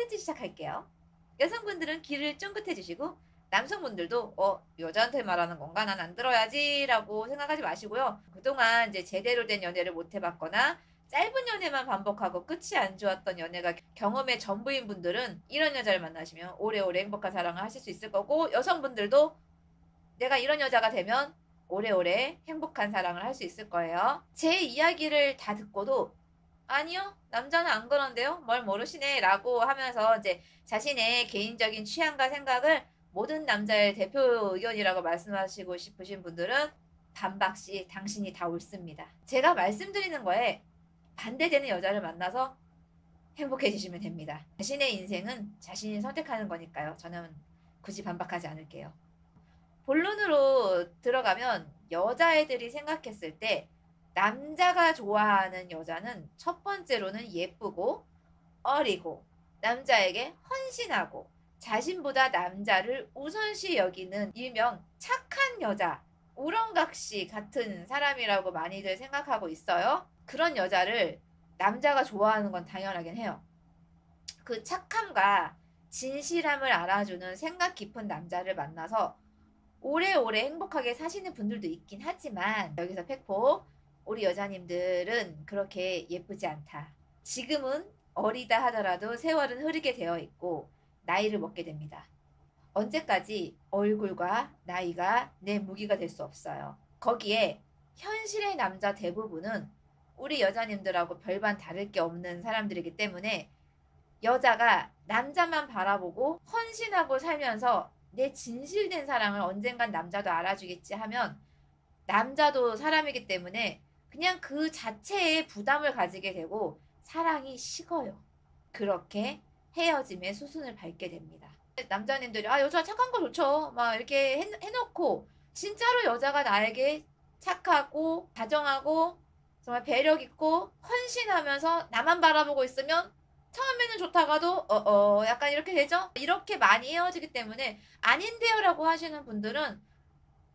컨텐츠 시작할게요. 여성분들은 귀를 쫑긋해 주시고 남성분들도 여자한테 말하는 건가? 난 안 들어야지 라고 생각하지 마시고요. 그동안 이제 제대로 된 연애를 못 해봤거나 짧은 연애만 반복하고 끝이 안 좋았던 연애가 경험의 전부인 분들은 이런 여자를 만나시면 오래오래 행복한 사랑을 하실 수 있을 거고, 여성분들도 내가 이런 여자가 되면 오래오래 행복한 사랑을 할 수 있을 거예요. 제 이야기를 다 듣고도 아니요, 남자는 안 그런데요, 뭘 모르시네 라고 하면서 이제 자신의 개인적인 취향과 생각을 모든 남자의 대표 의견이라고 말씀하시고 싶으신 분들은 반박시 당신이 다 옳습니다. 제가 말씀드리는 거에 반대되는 여자를 만나서 행복해지시면 됩니다. 자신의 인생은 자신이 선택하는 거니까요. 저는 굳이 반박하지 않을게요. 본론으로 들어가면 여자애들이 생각했을 때 남자가 좋아하는 여자는 첫 번째로는 예쁘고 어리고 남자에게 헌신하고 자신보다 남자를 우선시 여기는 일명 착한 여자, 우렁각시 같은 사람이라고 많이들 생각하고 있어요. 그런 여자를 남자가 좋아하는 건 당연하긴 해요. 그 착함과 진실함을 알아주는 생각 깊은 남자를 만나서 오래오래 행복하게 사시는 분들도 있긴 하지만, 여기서 팩폭, 우리 여자님들은 그렇게 예쁘지 않다. 지금은 어리다 하더라도 세월은 흐르게 되어 있고 나이를 먹게 됩니다. 언제까지 얼굴과 나이가 내 무기가 될 수 없어요. 거기에 현실의 남자 대부분은 우리 여자님들하고 별반 다를 게 없는 사람들이기 때문에 여자가 남자만 바라보고 헌신하고 살면서 내 진실된 사랑을 언젠간 남자도 알아주겠지 하면 남자도 사람이기 때문에 그냥 그 자체에 부담을 가지게 되고 사랑이 식어요. 그렇게 헤어짐의 수순을 밟게 됩니다. 남자님들이 여자 착한 거 좋죠 막 이렇게 해놓고 진짜로 여자가 나에게 착하고 다정하고 정말 배려 있고 헌신하면서 나만 바라보고 있으면 처음에는 좋다가도 약간 이렇게 되죠. 이렇게 많이 헤어지기 때문에 아닌데요 라고 하시는 분들은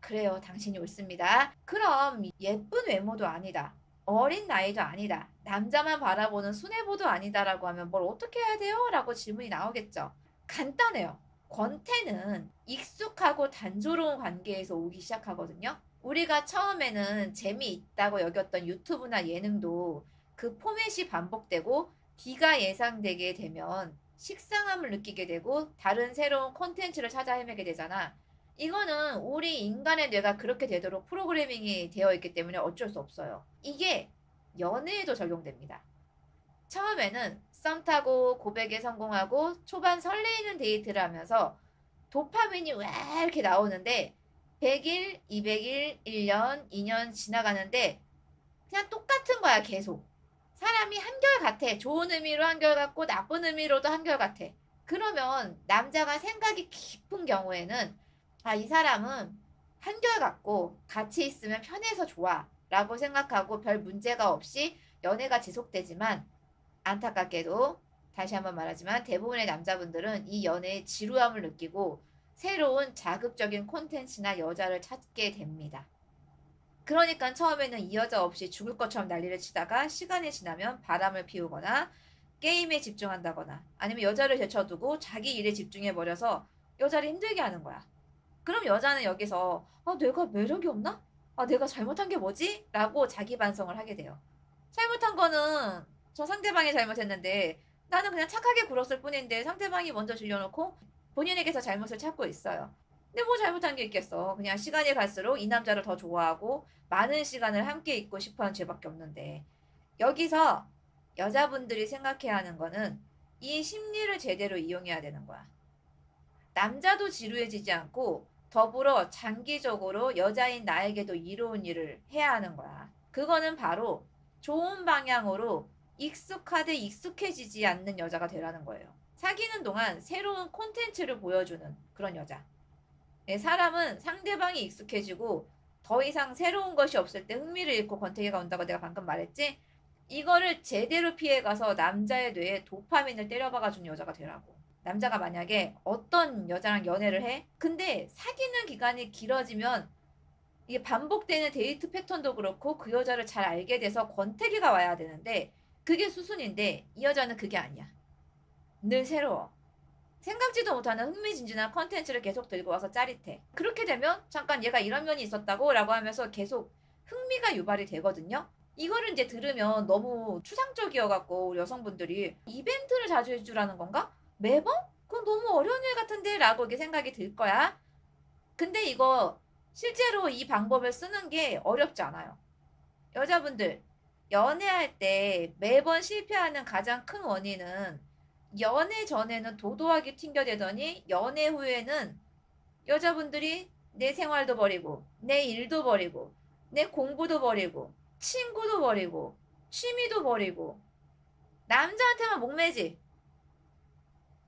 그래요, 당신이 옳습니다. 그럼 예쁜 외모도 아니다, 어린 나이도 아니다, 남자만 바라보는 순애보도 아니다라고 하면 뭘 어떻게 해야 돼요? 라고 질문이 나오겠죠. 간단해요. 권태는 익숙하고 단조로운 관계에서 오기 시작하거든요. 우리가 처음에는 재미있다고 여겼던 유튜브나 예능도 그 포맷이 반복되고 D가 예상되게 되면 식상함을 느끼게 되고 다른 새로운 콘텐츠를 찾아 헤매게 되잖아. 이거는 우리 인간의 뇌가 그렇게 되도록 프로그래밍이 되어 있기 때문에 어쩔 수 없어요. 이게 연애에도 적용됩니다. 처음에는 썸 타고 고백에 성공하고 초반 설레이는 데이트를 하면서 도파민이 왜 이렇게 나오는데 100일, 200일, 1년, 2년 지나가는데 그냥 똑같은 거야, 계속. 사람이 한결같아. 좋은 의미로 한결같고 나쁜 의미로도 한결같아. 그러면 남자가 생각이 깊은 경우에는 이 사람은 한결같고 같이 있으면 편해서 좋아 라고 생각하고 별 문제가 없이 연애가 지속되지만, 안타깝게도 다시 한번 말하지만 대부분의 남자분들은 이 연애의 지루함을 느끼고 새로운 자극적인 콘텐츠나 여자를 찾게 됩니다. 그러니까 처음에는 이 여자 없이 죽을 것처럼 난리를 치다가 시간이 지나면 바람을 피우거나 게임에 집중한다거나 아니면 여자를 제쳐두고 자기 일에 집중해버려서 여자를 힘들게 하는 거야. 그럼 여자는 여기서 내가 매력이 없나? 내가 잘못한 게 뭐지? 라고 자기 반성을 하게 돼요. 잘못한 거는 저 상대방이 잘못했는데 나는 그냥 착하게 굴었을 뿐인데 상대방이 먼저 질려놓고 본인에게서 잘못을 찾고 있어요. 근데 뭐 잘못한 게 있겠어. 그냥 시간이 갈수록 이 남자를 더 좋아하고 많은 시간을 함께 있고 싶어하는 죄밖에 없는데, 여기서 여자분들이 생각해야 하는 거는 이 심리를 제대로 이용해야 되는 거야. 남자도 지루해지지 않고 더불어 장기적으로 여자인 나에게도 이로운 일을 해야 하는 거야. 그거는 바로 좋은 방향으로 익숙하되 익숙해지지 않는 여자가 되라는 거예요. 사귀는 동안 새로운 콘텐츠를 보여주는 그런 여자. 사람은 상대방이 익숙해지고 더 이상 새로운 것이 없을 때 흥미를 잃고 권태기가 온다고 내가 방금 말했지? 이거를 제대로 피해가서 남자의 뇌에 도파민을 때려박아주는 여자가 되라고. 남자가 만약에 어떤 여자랑 연애를 해? 근데 사귀는 기간이 길어지면 이게 반복되는 데이트 패턴도 그렇고 그 여자를 잘 알게 돼서 권태기가 와야 되는데 그게 수순인데 이 여자는 그게 아니야. 늘 새로워. 생각지도 못하는 흥미진진한 컨텐츠를 계속 들고 와서 짜릿해. 그렇게 되면 잠깐 얘가 이런 면이 있었다고 라고 하면서 계속 흥미가 유발이 되거든요. 이거를 이제 들으면 너무 추상적이어갖고 우리 여성분들이 이벤트를 자주 해주라는 건가? 매번? 그건 너무 어려운 일 같은데 라고 이게 생각이 들 거야. 근데 이거 실제로 이 방법을 쓰는 게 어렵지 않아요. 여자분들 연애할 때 매번 실패하는 가장 큰 원인은 연애 전에는 도도하게 튕겨대더니 연애 후에는 여자분들이 내 생활도 버리고 내 일도 버리고 내 공부도 버리고 친구도 버리고 취미도 버리고 남자한테만 목매지.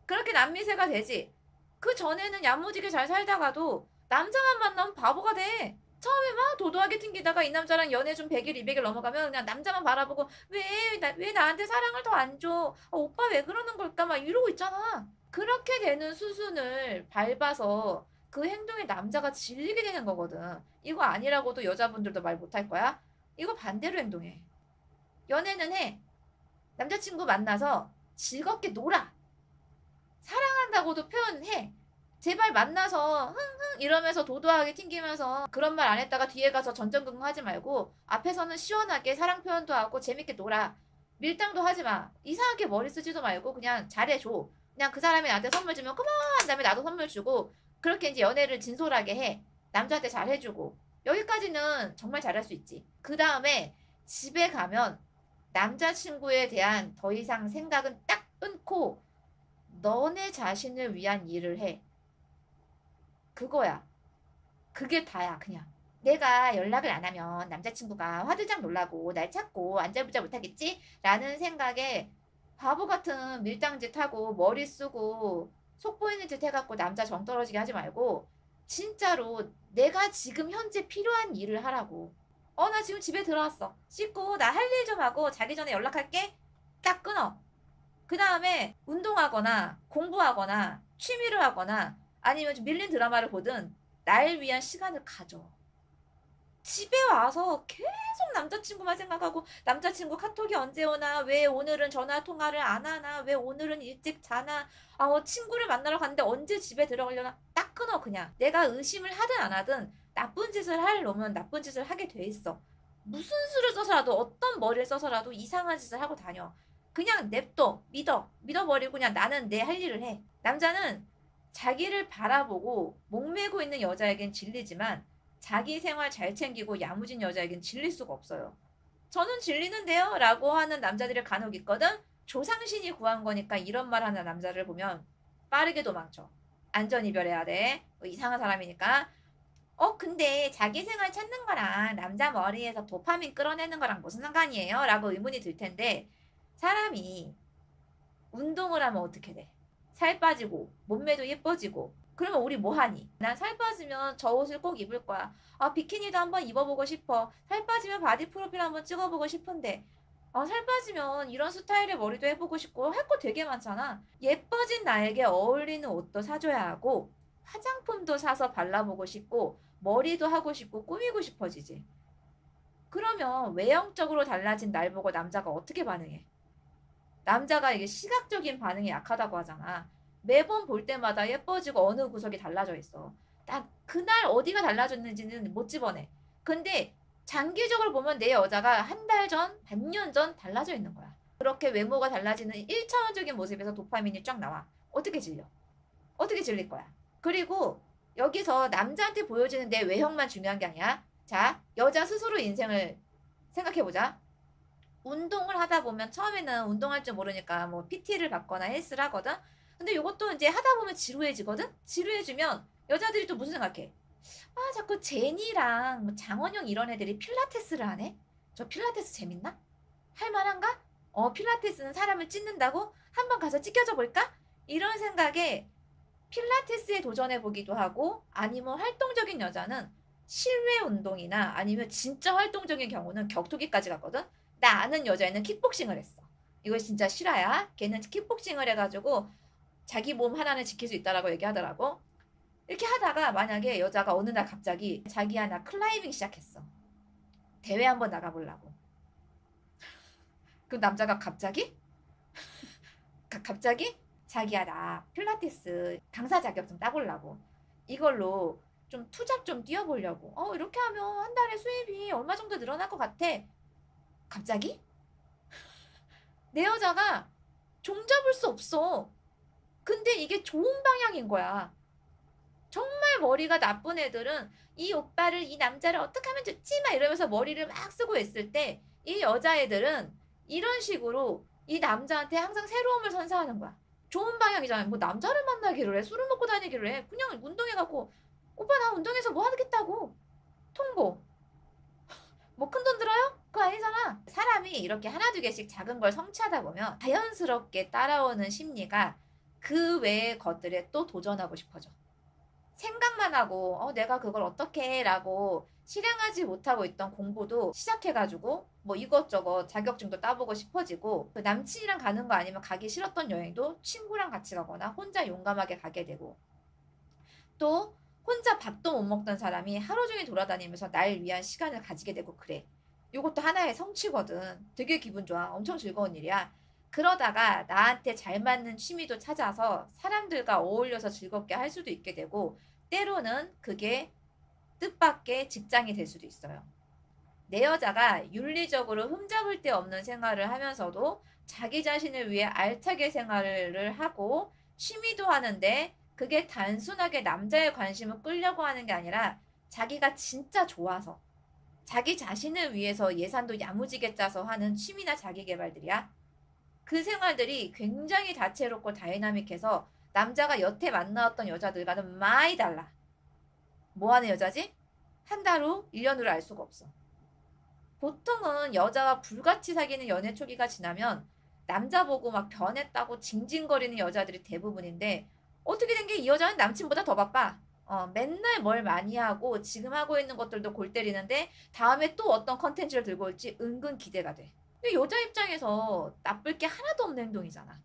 그렇게 남미세가 되지. 그 전에는 야무지게 잘 살다가도 남자만 만나면 바보가 돼. 처음에 막 도도하게 튕기다가 이 남자랑 연애 좀 100일, 200일 넘어가면 그냥 남자만 바라보고 왜 나한테 사랑을 더 안 줘? 오빠 왜 그러는 걸까? 막 이러고 있잖아. 그렇게 되는 수순을 밟아서 그 행동에 남자가 질리게 되는 거거든. 이거 아니라고도 여자분들도 말 못할 거야. 이거 반대로 행동해. 연애는 해. 남자친구 만나서 즐겁게 놀아. 사랑한다고도 표현해. 제발 만나서 흥흥 이러면서 도도하게 튕기면서 그런 말 안 했다가 뒤에 가서 전전긍긍하지 말고 앞에서는 시원하게 사랑 표현도 하고 재밌게 놀아. 밀당도 하지 마. 이상하게 머리 쓰지도 말고 그냥 잘해줘. 그냥 그 사람이 나한테 선물 주면 그만 다음에 나도 선물 주고 그렇게 이제 연애를 진솔하게 해. 남자한테 잘해주고 여기까지는 정말 잘할 수 있지. 그 다음에 집에 가면 남자친구에 대한 더 이상 생각은 딱 끊고 너네 자신을 위한 일을 해. 그거야. 그게 다야, 그냥. 내가 연락을 안 하면 남자친구가 화들짝 놀라고 날 찾고 안절부절 못하겠지? 라는 생각에 바보 같은 밀당짓 하고 머리 쓰고 속 보이는 짓 해갖고 남자 정 떨어지게 하지 말고 진짜로 내가 지금 현재 필요한 일을 하라고. 나 지금 집에 들어왔어. 씻고 나 할 일 좀 하고 자기 전에 연락할게. 딱 끊어. 그 다음에 운동하거나 공부하거나 취미를 하거나 아니면 좀 밀린 드라마를 보든 날 위한 시간을 가져. 집에 와서 계속 남자친구만 생각하고 남자친구 카톡이 언제 오나 왜 오늘은 전화 통화를 안 하나 왜 오늘은 일찍 자나 친구를 만나러 갔는데 언제 집에 들어가려나 딱 끊어 그냥. 내가 의심을 하든 안 하든 나쁜 짓을 할 놈은 나쁜 짓을 하게 돼 있어. 무슨 수를 써서라도 어떤 머리를 써서라도 이상한 짓을 하고 다녀. 그냥 냅둬 믿어버리고 그냥 나는 내 할 일을 해. 남자는 자기를 바라보고 목매고 있는 여자에겐 질리지만 자기 생활 잘 챙기고 야무진 여자에겐 질릴 수가 없어요. 저는 질리는데요? 라고 하는 남자들이 간혹 있거든? 조상신이 구한 거니까 이런 말 하는 남자를 보면 빠르게 도망쳐. 안전이별해야 돼. 이상한 사람이니까. 근데 자기 생활 찾는 거랑 남자 머리에서 도파민 끌어내는 거랑 무슨 상관이에요? 라고 의문이 들 텐데 사람이 운동을 하면 어떻게 돼? 살 빠지고 몸매도 예뻐지고 그러면 우리 뭐 하니? 난 살 빠지면 저 옷을 꼭 입을 거야. 비키니도 한번 입어보고 싶어. 살 빠지면 바디 프로필 한번 찍어보고 싶은데 살 빠지면 이런 스타일의 머리도 해보고 싶고 할 거 되게 많잖아. 예뻐진 나에게 어울리는 옷도 사줘야 하고 화장품도 사서 발라보고 싶고 머리도 하고 싶고 꾸미고 싶어지지. 그러면 외형적으로 달라진 날 보고 남자가 어떻게 반응해? 남자가 이게 시각적인 반응이 약하다고 하잖아. 매번 볼 때마다 예뻐지고 어느 구석이 달라져 있어. 딱 그날 어디가 달라졌는지는 못 집어내. 근데 장기적으로 보면 내 여자가 한 달 전, 반년 전 달라져 있는 거야. 그렇게 외모가 달라지는 1차원적인 모습에서 도파민이 쫙 나와. 어떻게 질려? 어떻게 질릴 거야? 그리고 여기서 남자한테 보여지는 내 외형만 중요한 게 아니야. 자, 여자 스스로 인생을 생각해보자. 운동을 하다 보면 처음에는 운동할 줄 모르니까 뭐 PT를 받거나 헬스를 하거든. 근데 이것도 이제 하다 보면 지루해지거든. 지루해지면 여자들이 또 무슨 생각해? 자꾸 제니랑 뭐 장원영 이런 애들이 필라테스를 하네. 저 필라테스 재밌나? 할 만한가? 필라테스는 사람을 찢는다고? 한번 가서 찢겨져 볼까? 이런 생각에 필라테스에 도전해 보기도 하고 아니면 활동적인 여자는 실외 운동이나 아니면 진짜 활동적인 경우는 격투기까지 갔거든. 나 아는 여자애는 킥복싱을 했어. 이거 진짜 실화야. 걔는 킥복싱을 해가지고 자기 몸 하나는 지킬 수 있다라고 얘기하더라고. 이렇게 하다가 만약에 여자가 어느 날 갑자기 자기야 나 클라이밍 시작했어. 대회 한번 나가보려고. 그럼 남자가 갑자기? 갑자기? 자기야 나 필라테스 강사 자격증 따보려고 이걸로 좀 투잡 좀 뛰어보려고 이렇게 하면 한 달에 수입이 얼마 정도 늘어날 것 같아. 갑자기? 내 여자가 종잡을 수 없어. 근데 이게 좋은 방향인 거야. 정말 머리가 나쁜 애들은 이 오빠를 이 남자를 어떻게 하면 좋지 막 이러면서 머리를 막 쓰고 있을 때 이 여자애들은 이런 식으로 이 남자한테 항상 새로움을 선사하는 거야. 좋은 방향이잖아요. 뭐 남자를 만나기를 해, 술을 먹고 다니기를 해, 그냥 운동해갖고 오빠 나 운동해서 뭐 하겠다고 통보. 뭐 큰 돈 들어요? 그거 아니잖아. 사람이 이렇게 하나 두 개씩 작은 걸 성취하다 보면 자연스럽게 따라오는 심리가 그 외의 것들에 또 도전하고 싶어져. 생각만 하고 내가 그걸 어떻게 해 라고 실행하지 못하고 있던 공부도 시작해가지고 뭐 이것저것 자격증도 따보고 싶어지고 그 남친이랑 가는 거 아니면 가기 싫었던 여행도 친구랑 같이 가거나 혼자 용감하게 가게 되고 또 혼자 밥도 못 먹던 사람이 하루 종일 돌아다니면서 날 위한 시간을 가지게 되고 그래. 이것도 하나의 성취거든. 되게 기분 좋아. 엄청 즐거운 일이야. 그러다가 나한테 잘 맞는 취미도 찾아서 사람들과 어울려서 즐겁게 할 수도 있게 되고 때로는 그게 뜻밖의 직장이 될 수도 있어요. 내 여자가 윤리적으로 흠잡을 데 없는 생활을 하면서도 자기 자신을 위해 알차게 생활을 하고 취미도 하는데 그게 단순하게 남자의 관심을 끌려고 하는 게 아니라 자기가 진짜 좋아서 자기 자신을 위해서 예산도 야무지게 짜서 하는 취미나 자기 개발들이야. 그 생활들이 굉장히 다채롭고 다이나믹해서 남자가 여태 만나왔던 여자들과는 많이 달라. 뭐 하는 여자지? 한 달 후, 1년 후를 알 수가 없어. 보통은 여자와 불같이 사귀는 연애 초기가 지나면 남자 보고 막 변했다고 징징거리는 여자들이 대부분인데 어떻게 된 게 이 여자는 남친보다 더 바빠. 맨날 뭘 많이 하고 지금 하고 있는 것들도 골 때리는데 다음에 또 어떤 컨텐츠를 들고 올지 은근 기대가 돼. 근데 여자 입장에서 나쁠 게 하나도 없는 행동이잖아.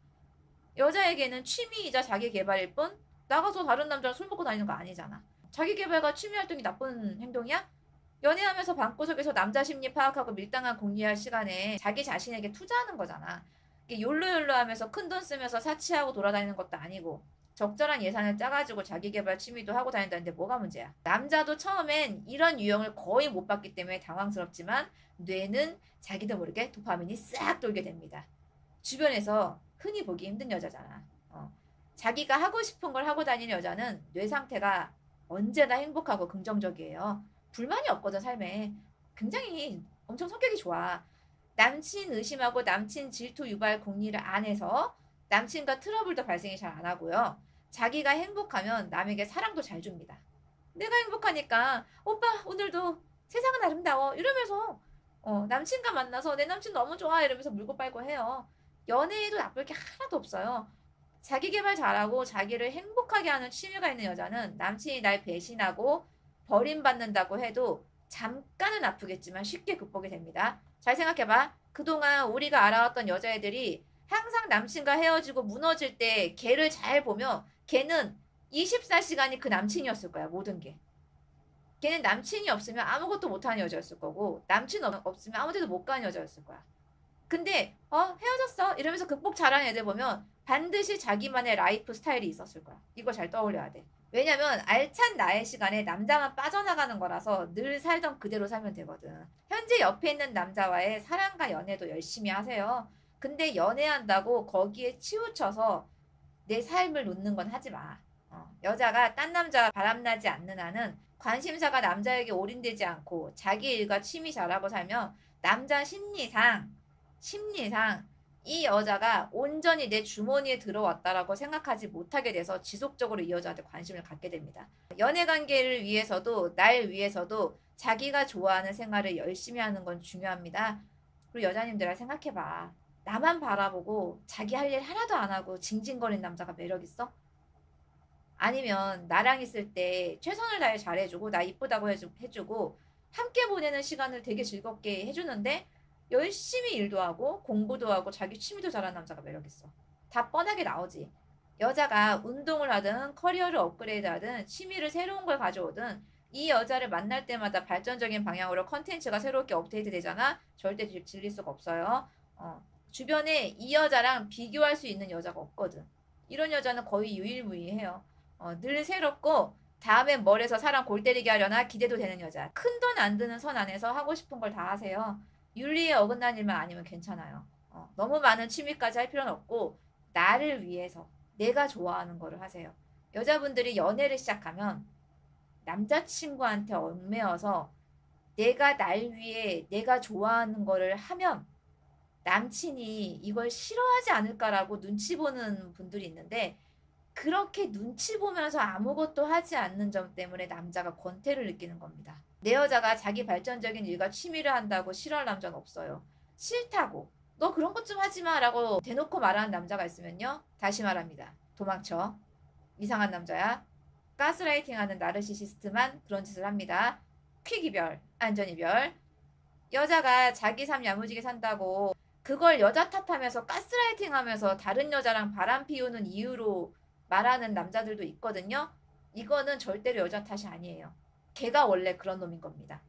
여자에게는 취미이자 자기 개발일 뿐 나가서 다른 남자랑 술 먹고 다니는 거 아니잖아. 자기 개발과 취미 활동이 나쁜 행동이야? 연애하면서 방구석에서 남자 심리 파악하고 밀당한 공유할 시간에 자기 자신에게 투자하는 거잖아. 이게 욜로욜로 하면서 큰돈 쓰면서 사치하고 돌아다니는 것도 아니고 적절한 예산을 짜가지고 자기 개발 취미도 하고 다닌다는데 뭐가 문제야? 남자도 처음엔 이런 유형을 거의 못 봤기 때문에 당황스럽지만 뇌는 자기도 모르게 도파민이 싹 돌게 됩니다. 주변에서 흔히 보기 힘든 여자잖아. 자기가 하고 싶은 걸 하고 다니는 여자는 뇌 상태가 언제나 행복하고 긍정적이에요. 불만이 없거든, 삶에. 굉장히 엄청 성격이 좋아. 남친 의심하고 남친 질투 유발 궁리를 안 해서 남친과 트러블도 발생이 잘 안 하고요. 자기가 행복하면 남에게 사랑도 잘 줍니다. 내가 행복하니까 오빠 오늘도 세상은 아름다워 이러면서 남친과 만나서 내 남친 너무 좋아 이러면서 물고 빨고 해요. 연애에도 나쁠 게 하나도 없어요. 자기 개발 잘하고 자기를 행복하게 하는 취미가 있는 여자는 남친이 날 배신하고 버림받는다고 해도 잠깐은 아프겠지만 쉽게 극복이 됩니다. 잘 생각해봐. 그동안 우리가 알아왔던 여자애들이 항상 남친과 헤어지고 무너질 때 걔를 잘 보면 걔는 24시간이 그 남친이었을 거야. 모든 게. 걔는 남친이 없으면 아무것도 못하는 여자였을 거고 남친 없으면 아무 데도 못 가는 여자였을 거야. 근데 헤어졌어 이러면서 극복 잘하는 애들 보면 반드시 자기만의 라이프 스타일이 있었을 거야. 이거 잘 떠올려야 돼. 왜냐면 알찬 나의 시간에 남자만 빠져나가는 거라서 늘 살던 그대로 살면 되거든. 현재 옆에 있는 남자와의 사랑과 연애도 열심히 하세요. 근데 연애한다고 거기에 치우쳐서 내 삶을 놓는 건 하지 마. 여자가 딴 남자와 바람나지 않는 한은 관심사가 남자에게 올인되지 않고 자기 일과 취미 잘하고 살면 남자 심리상 이 여자가 온전히 내 주머니에 들어왔다라고 생각하지 못하게 돼서 지속적으로 이 여자한테 관심을 갖게 됩니다. 연애 관계를 위해서도 날 위해서도 자기가 좋아하는 생활을 열심히 하는 건 중요합니다. 그리고 여자님들 생각해봐. 나만 바라보고 자기 할 일 하나도 안 하고 징징거리는 남자가 매력 있어? 아니면 나랑 있을 때 최선을 다해 잘해주고 나 이쁘다고 해주고 함께 보내는 시간을 되게 즐겁게 해주는데 열심히 일도 하고 공부도 하고 자기 취미도 잘하는 남자가 매력있어. 다 뻔하게 나오지. 여자가 운동을 하든 커리어를 업그레이드하든 취미를 새로운 걸 가져오든 이 여자를 만날 때마다 발전적인 방향으로 컨텐츠가 새롭게 업데이트 되잖아. 절대 질릴 수가 없어요. 주변에 이 여자랑 비교할 수 있는 여자가 없거든. 이런 여자는 거의 유일무이해요. 늘 새롭고 다음엔 뭘 해서 사람 골 때리게 하려나 기대도 되는 여자. 큰 돈 안 드는 선 안에서 하고 싶은 걸 다 하세요. 윤리에 어긋난 일만 아니면 괜찮아요. 너무 많은 취미까지 할 필요는 없고 나를 위해서 내가 좋아하는 거를 하세요. 여자분들이 연애를 시작하면 남자친구한테 얽매여서 내가 날 위해 내가 좋아하는 거를 하면 남친이 이걸 싫어하지 않을까라고 눈치 보는 분들이 있는데 그렇게 눈치 보면서 아무것도 하지 않는 점 때문에 남자가 권태를 느끼는 겁니다. 내 여자가 자기 발전적인 일과 취미를 한다고 싫어할 남자는 없어요. 싫다고 너 그런 것 좀 하지 마라고 대놓고 말하는 남자가 있으면요. 다시 말합니다. 도망쳐. 이상한 남자야. 가스라이팅하는 나르시시스트만 그런 짓을 합니다. 퀵 이별, 안전 이별. 여자가 자기 삶 야무지게 산다고 그걸 여자 탓하면서 가스라이팅하면서 다른 여자랑 바람 피우는 이유로 말하는 남자들도 있거든요. 이거는 절대로 여자 탓이 아니에요. 걔가 원래 그런 놈인 겁니다.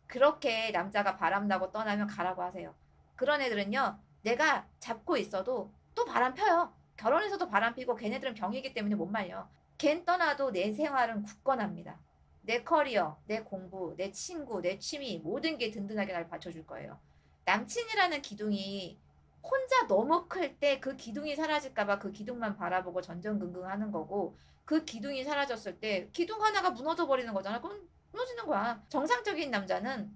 그렇게 남자가 바람나고 떠나면 가라고 하세요. 그런 애들은요. 내가 잡고 있어도 또 바람 펴요. 결혼해서도 바람 피고 걔네들은 병이기 때문에 못 말려. 걘 떠나도 내 생활은 굳건합니다. 내 커리어, 내 공부, 내 친구, 내 취미 모든 게 든든하게 날 받쳐줄 거예요. 남친이라는 기둥이 혼자 너무 클 때 그 기둥이 사라질까 봐 그 기둥만 바라보고 전전긍긍하는 거고 그 기둥이 사라졌을 때 기둥 하나가 무너져 버리는 거잖아. 그럼 무너지는 거야. 정상적인 남자는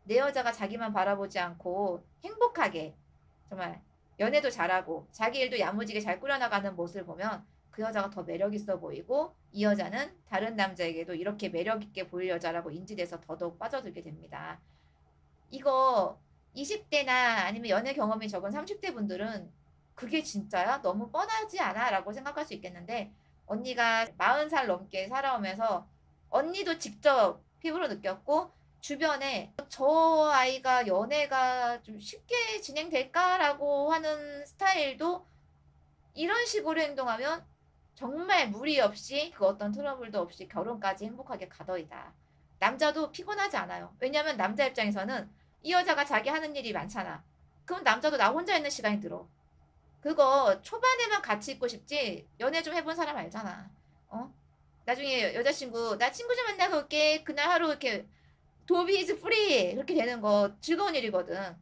내 여자가 자기만 바라보지 않고 행복하게 정말 연애도 잘하고 자기 일도 야무지게 잘 꾸려나가는 모습을 보면 그 여자가 더 매력 있어 보이고 이 여자는 다른 남자에게도 이렇게 매력 있게 보일 여자라고 인지돼서 더더욱 빠져들게 됩니다. 이거 20대나 아니면 연애 경험이 적은 30대 분들은 그게 진짜야? 너무 뻔하지 않아? 라고 생각할 수 있겠는데 언니가 40살 넘게 살아오면서 언니도 직접 피부로 느꼈고 주변에 저 아이가 연애가 좀 쉽게 진행될까라고 하는 스타일도 이런 식으로 행동하면 정말 무리 없이 그 어떤 트러블도 없이 결혼까지 행복하게 가더이다. 남자도 피곤하지 않아요. 왜냐하면 남자 입장에서는 이 여자가 자기 하는 일이 많잖아. 그럼 남자도 나 혼자 있는 시간이 들어. 그거 초반에만 같이 있고 싶지 연애 좀 해본 사람 알잖아. 나중에 여자친구 나 친구 좀 만나고 올게. 그날 하루 이렇게 도비 이즈 프리 그렇게 되는 거 즐거운 일이거든.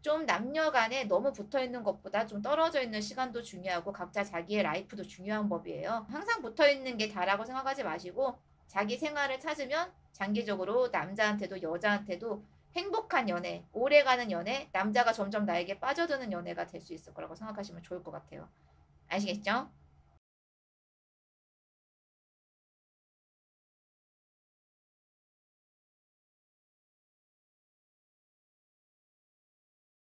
좀 남녀 간에 너무 붙어 있는 것보다 좀 떨어져 있는 시간도 중요하고 각자 자기의 라이프도 중요한 법이에요. 항상 붙어 있는 게 다라고 생각하지 마시고 자기 생활을 찾으면 장기적으로 남자한테도 여자한테도 행복한 연애, 오래가는 연애, 남자가 점점 나에게 빠져드는 연애가 될 수 있을 거라고 생각하시면 좋을 것 같아요. 아시겠죠?